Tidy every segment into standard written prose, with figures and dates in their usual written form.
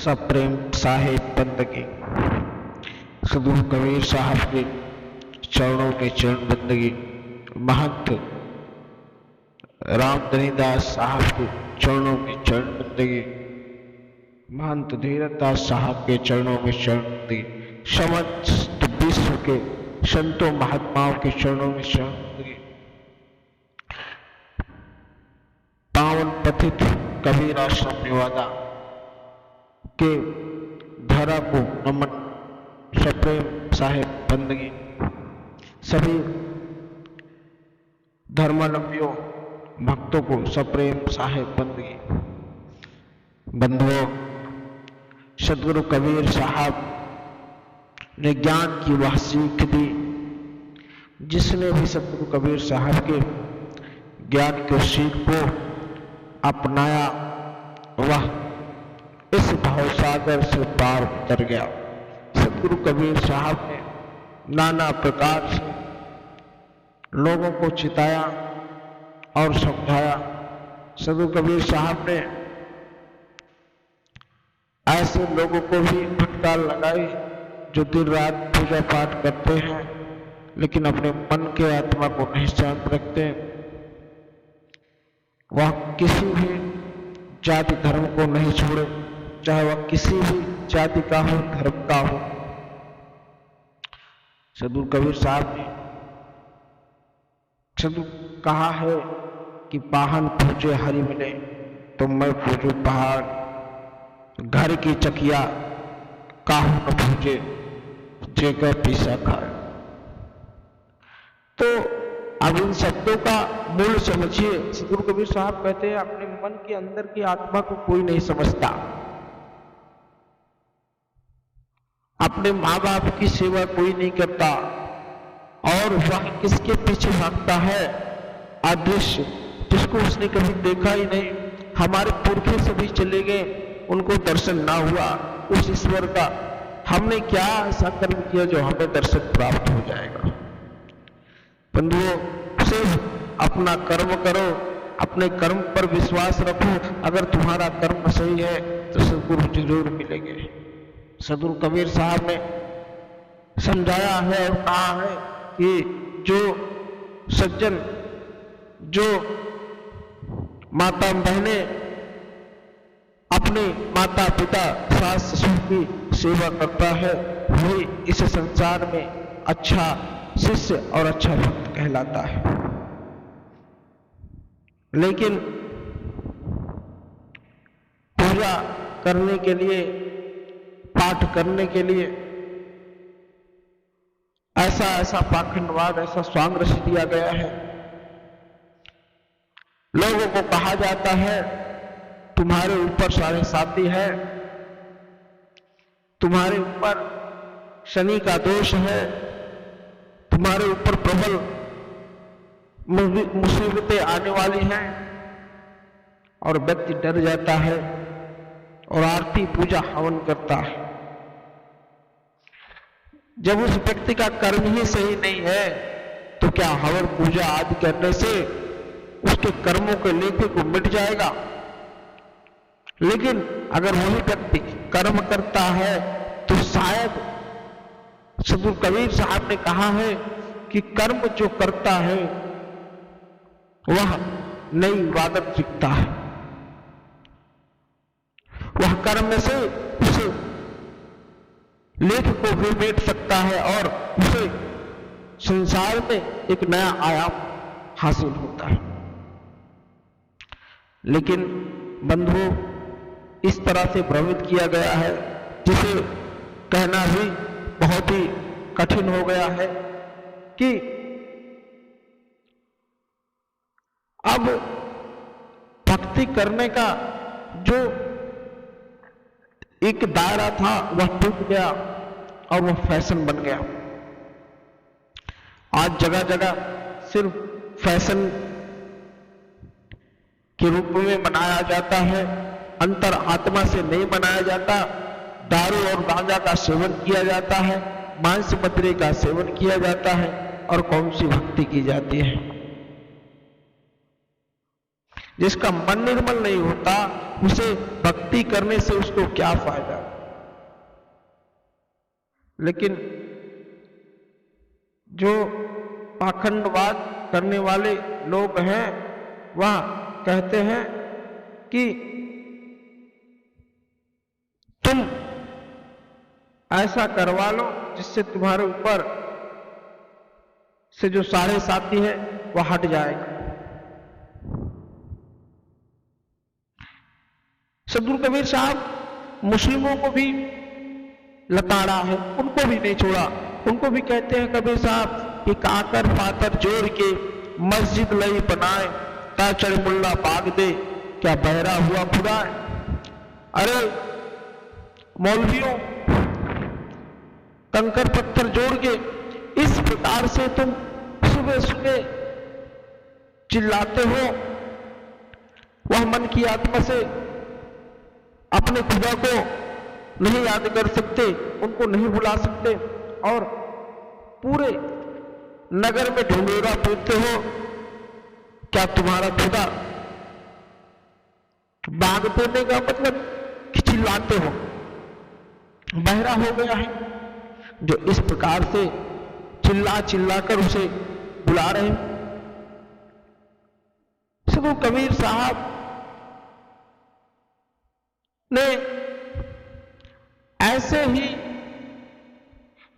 सप्रेम साहिब बंदगी। सदगुरु कबीर साहब के चरणों में चरण बंदगी। महंत रामधनीदास साहब के चरणों में चरण बंदगी। महंत धीरज दास साहब के चरणों में चरण बंदगी। समस्त विश्व के संतों महात्माओं के चरणों में शरण बंदगी। पावन पथित कबीर आश्रम निवादा के धरा को नमन। सप्रेम साहिब बंदगी। सभी धर्मावलंबियों भक्तों को सप्रेम साहिब बंदगी। बंधुओं, सदगुरु कबीर साहब ने ज्ञान की वह सीख दी। जिसने भी सदगुरु कबीर साहब के ज्ञान की सीख को अपनाया वह इस भवसागर से पार उतर गया। सदगुरु कबीर साहब ने नाना प्रकार से लोगों को चिताया और समझाया। सदगुरु कबीर साहब ने ऐसे लोगों को भी फटकार लगाई जो दिन रात पूजा पाठ करते हैं लेकिन अपने मन के आत्मा को नहीं शांत रखते। वह किसी भी जाति धर्म को नहीं छोड़े, चाहे वह किसी भी जाति का हो, धर्म का हो। सदगुरु कबीर साहब ने कहा है कि पाहन पूजे हरि मिले तो मैं पूजू पहाड़। घर की चकिया काहू न पूजे जेकर पीसा खाए। तो अब इन शब्दों का मूल समझिए। सदगुरु कबीर साहब कहते हैं अपने मन के अंदर की आत्मा को कोई नहीं समझता। अपने माँ बाप की सेवा कोई नहीं करता और वह किसके पीछे भागता है? अदृश्य, जिसको उसने कभी देखा ही नहीं। हमारे पुरखे सभी चले गए, उनको दर्शन ना हुआ उस ईश्वर का। हमने क्या ऐसा कर्म किया जो हमें दर्शन प्राप्त हो जाएगा? बंधुओं, सिर्फ अपना कर्म करो, अपने कर्म पर विश्वास रखो। अगर तुम्हारा कर्म सही है तो सदगुरु जरूर मिलेंगे। सदगुरु कबीर साहब ने समझाया है और कहा है कि जो सज्जन, जो माता बहनें अपने माता पिता सास ससुर की सेवा करता है वही इस संसार में अच्छा शिष्य और अच्छा भक्त कहलाता है। लेकिन पूजा करने के लिए, पाठ करने के लिए ऐसा पाखंडवाद, ऐसा स्वांग रच दिया गया है। लोगों को कहा जाता है तुम्हारे ऊपर साढ़े साती है, तुम्हारे ऊपर शनि का दोष है, तुम्हारे ऊपर प्रबल मुसीबतें आने वाली हैं और व्यक्ति डर जाता है और आरती पूजा हवन करता है। जब उस व्यक्ति का कर्म ही सही नहीं है तो क्या हवन पूजा आदि करने से उसके कर्मों के लेखे को मिट जाएगा? लेकिन अगर वही व्यक्ति कर्म करता है तो शायद सदगुरु कबीर साहब ने कहा है कि कर्म जो करता है वह नई इबादत सीखता है। वह कर्म से उसे लेख को भी मेट सकता है और उसे संसार में एक नया आयाम हासिल होता है। लेकिन बंधुओं, इस तरह से भ्रमित किया गया है जिसे कहना भी बहुत ही कठिन हो गया है कि अब भक्ति करने का जो एक दायरा था वह टूट गया और वह फैशन बन गया। आज जगह जगह सिर्फ फैशन के रूप में मनाया जाता है, अंतर आत्मा से नहीं मनाया जाता। दारू और गांजा का सेवन किया जाता है, मांस मदिरे का सेवन किया जाता है और कौन सी भक्ति की जाती है? जिसका मन निर्मल नहीं होता उसे भक्ति करने से उसको क्या फायदा? लेकिन जो पाखंडवाद करने वाले लोग हैं वह कहते हैं कि तुम ऐसा करवा लो जिससे तुम्हारे ऊपर से जो सारे साथी है वह हट जाएगा। सदगुरु कबीर साहब मुस्लिमों को भी लताड़ा है, उनको भी नहीं छोड़ा। उनको भी कहते हैं कबीर साहब कि काकर पातर जोड़ के मस्जिद लई बनाए, ताचड़ मुल्ला बाग दे क्या बहरा हुआ खुदा है। अरे मौलवियों, कंकर पत्थर जोड़ के इस प्रकार से तुम सुबह सुबह चिल्लाते हो, वह मन की आत्मा से अपने खुदा को नहीं याद कर सकते, उनको नहीं भुला सकते और पूरे नगर में ढिंढोरा पीटते हो। क्या तुम्हारा खुदा बाग देने का मतलब कि चिल्लाते हो, बहरा हो गया है जो इस प्रकार से चिल्ला चिल्ला कर उसे बुला रहे हैं। सदगुरु कबीर साहब ने ऐसे ही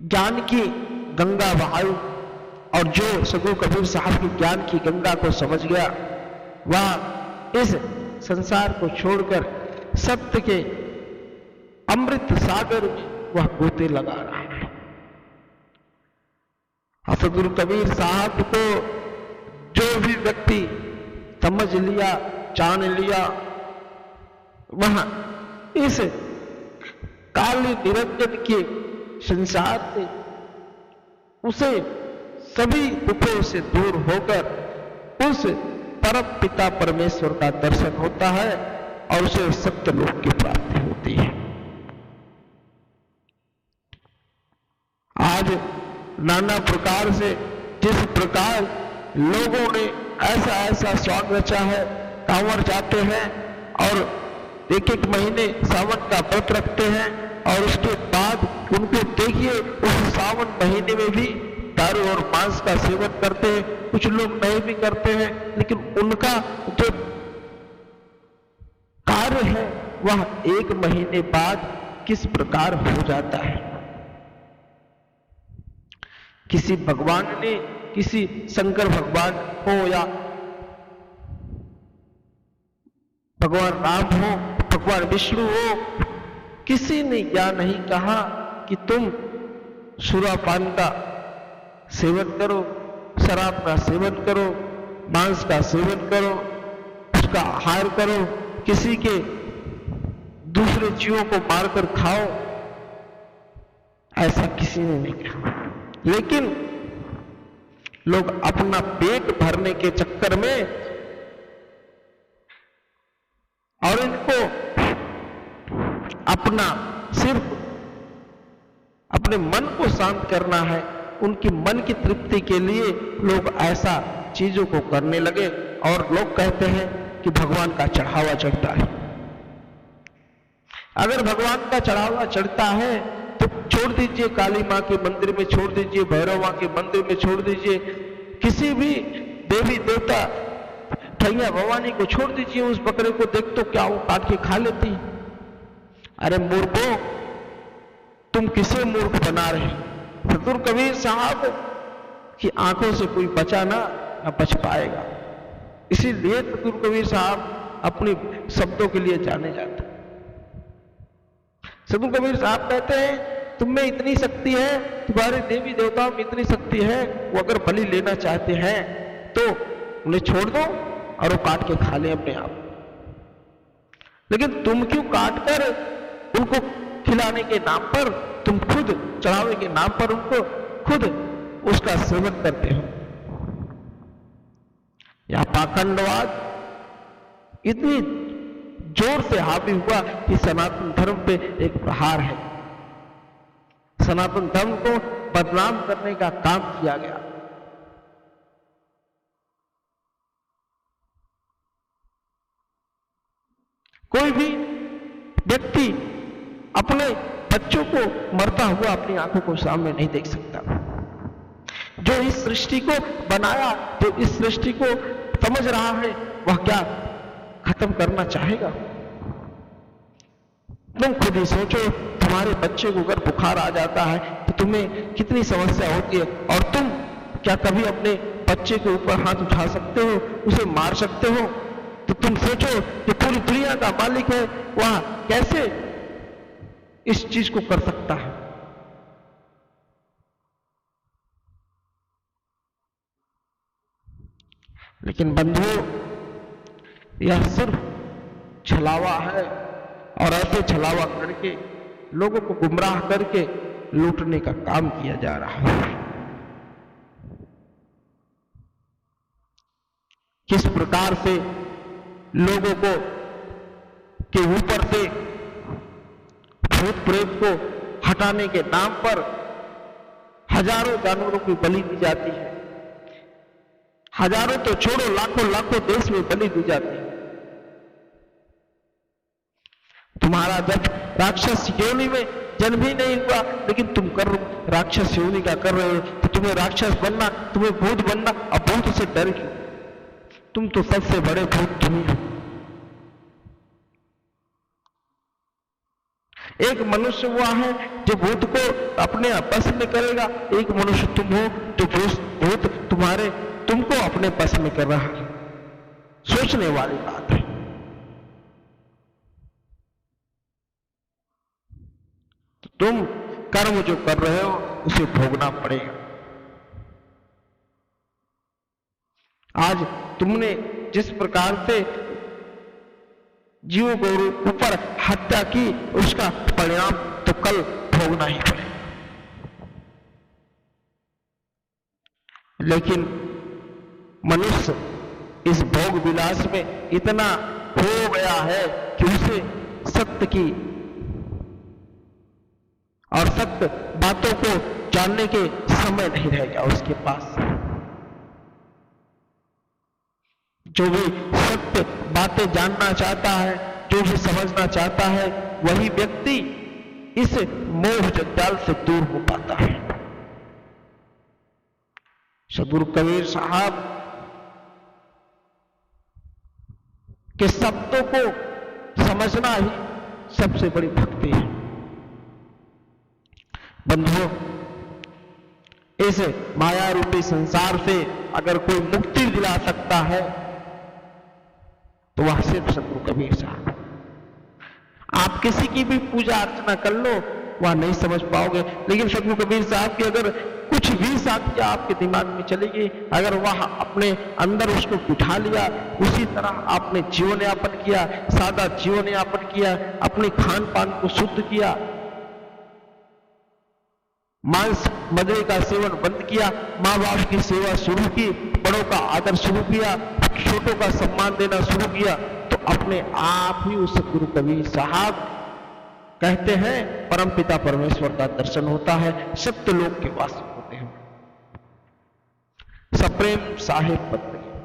ज्ञान की गंगा बहाई और जो सदगुरु कबीर साहब की ज्ञान की गंगा को समझ गया वह इस संसार को छोड़कर सत्य के अमृत सागर में वह गोते लगा रहा है। सदगुरु कबीर साहब को जो भी व्यक्ति समझ लिया, जान लिया, वह इस काली निरंजन के संसार से उसे सभी दुखों से दूर होकर उस परम पिता परमेश्वर का दर्शन होता है और उसे सत्य लोक की प्राप्ति होती है। आज नाना प्रकार से जिस प्रकार लोगों ने ऐसा ऐसा स्वांग रचा है, कांवर जाते हैं और एक एक महीने सावन का व्रत रखते हैं और उसके बाद उनको देखिए उस सावन महीने में भी दारू और मांस का सेवन करते हैं। कुछ लोग नहीं भी करते हैं, लेकिन उनका जो कार्य है वह एक महीने बाद किस प्रकार हो जाता है। किसी भगवान ने, किसी शंकर भगवान हो या भगवान राम हो, भगवान विष्णु हो, किसी ने यह नहीं कहा कि तुम सुरापान का सेवन करो, शराब का सेवन करो, मांस का सेवन करो, उसका आहार करो, किसी के दूसरे जीवों को मारकर खाओ, ऐसा किसी ने नहीं कहा। लेकिन लोग अपना पेट भरने के चक्कर में और इनको अपना सिर्फ अपने मन को शांत करना है, उनकी मन की तृप्ति के लिए लोग ऐसा चीजों को करने लगे और लोग कहते हैं कि भगवान का चढ़ावा चढ़ता है। अगर भगवान का चढ़ावा चढ़ता है तो छोड़ दीजिए, काली मां के मंदिर में छोड़ दीजिए, भैरव मां के मंदिर में छोड़ दीजिए, किसी भी देवी देवता ठैया भवानी को छोड़ दीजिए, उस बकरे को देख तो क्या वो काट के खा लेती। अरे मूर्खों, तुम किसे मूर्ख बना रहे? सदगुरु कबीर साहब की आंखों से कोई बचा ना बच पाएगा। इसीलिए सदगुरु कबीर साहब अपने शब्दों के लिए जाने जाते। सदगुरु कबीर साहब कहते हैं तुम में इतनी शक्ति है, तुम्हारे देवी देवताओं में इतनी शक्ति है, वो अगर बलि लेना चाहते हैं तो उन्हें छोड़ दो और वो काट के खा ले अपने आप। लेकिन तुम क्यों काट कर उनको खिलाने के नाम पर, तुम खुद चढ़ावे के नाम पर उनको खुद उसका सेवन करते हो। यह पाखंडवाद इतनी जोर से हावी हुआ कि सनातन धर्म पे एक प्रहार है। सनातन धर्म को बदनाम करने का काम किया गया। कोई भी व्यक्ति अपने बच्चों को मरता हुआ अपनी आंखों को सामने नहीं देख सकता। जो इस सृष्टि को बनाया, जो इस सृष्टि को समझ रहा है, वह क्या खत्म करना चाहेगा? तुम खुद ही सोचो, तुम्हारे बच्चे को अगर बुखार आ जाता है तो तुम्हें कितनी समस्या होती है, और तुम क्या कभी अपने बच्चे के ऊपर हाथ उठा सकते हो, उसे मार सकते हो? तो तुम सोचो कि पूरी दुनिया का मालिक है, वह कैसे इस चीज को कर सकता है? लेकिन बंधुओं, यह सिर्फ छलावा है, और ऐसे छलावा करके लोगों को गुमराह करके लूटने का काम किया जा रहा है। किस प्रकार से लोगों को के ऊपर से भूत प्रेत को हटाने के नाम पर हजारों जानवरों की बलि दी जाती है। हजारों तो छोड़ो, लाखों लाखों देश में बलि दी जाती है। तुम्हारा जब राक्षस योनि में जन्म ही नहीं हुआ, लेकिन तुम कर राक्षस योनि का कर रहे हो, तो तुम्हें राक्षस बनना, तुम्हें भूत बनना, अब भूत से डर क्यों? तुम तो सबसे बड़े भूत तुम ही हो। एक मनुष्य हुआ है जो भूत को अपने बस में करेगा, एक मनुष्य तुम हो जो भूत तुमको अपने बस में कर रहा है। सोचने वाली बात है। तो तुम कर्म जो कर रहे हो उसे भोगना पड़ेगा। आज तुमने जिस प्रकार से जीवों के ऊपर हत्या की, उसका परिणाम तो कल भोगना ही पड़ेगा। लेकिन मनुष्य इस भोग विलास में इतना हो गया है कि उसे सत्य की और सत्य बातों को जानने के समय नहीं रह गया उसके पास। जो भी सत्य बातें जानना चाहता है, जो भी समझना चाहता है, वही व्यक्ति इस मोह जंजाल से दूर हो पाता है। सदगुरु कबीर साहब के शब्दों को समझना ही सबसे बड़ी भक्ति है। बंधुओं, इस माया रूपी संसार से अगर कोई मुक्ति दिला सकता है तो वह सिर्फ सदगुरु कबीर साहब। आप किसी की भी पूजा अर्चना कर लो, वह नहीं समझ पाओगे, लेकिन सदगुरु कबीर साहब की अगर कुछ भी साध्या आपके दिमाग में चलेगी, अगर वह अपने अंदर उसको बिठा लिया, उसी तरह आपने जीवन यापन किया, सादा जीवन यापन किया, अपने खान पान को शुद्ध किया, मांस मदिरे का सेवन बंद किया, माँ बाप की सेवा शुरू की, बड़ों का आदर शुरू किया, छोटों का सम्मान देना शुरू किया, तो अपने आप ही उस सदगुरु कबीर साहब कहते हैं परमपिता परमेश्वर का दर्शन होता है, सत्य लोक के वासी होते हैं। सप्रेम साहेब पत्र।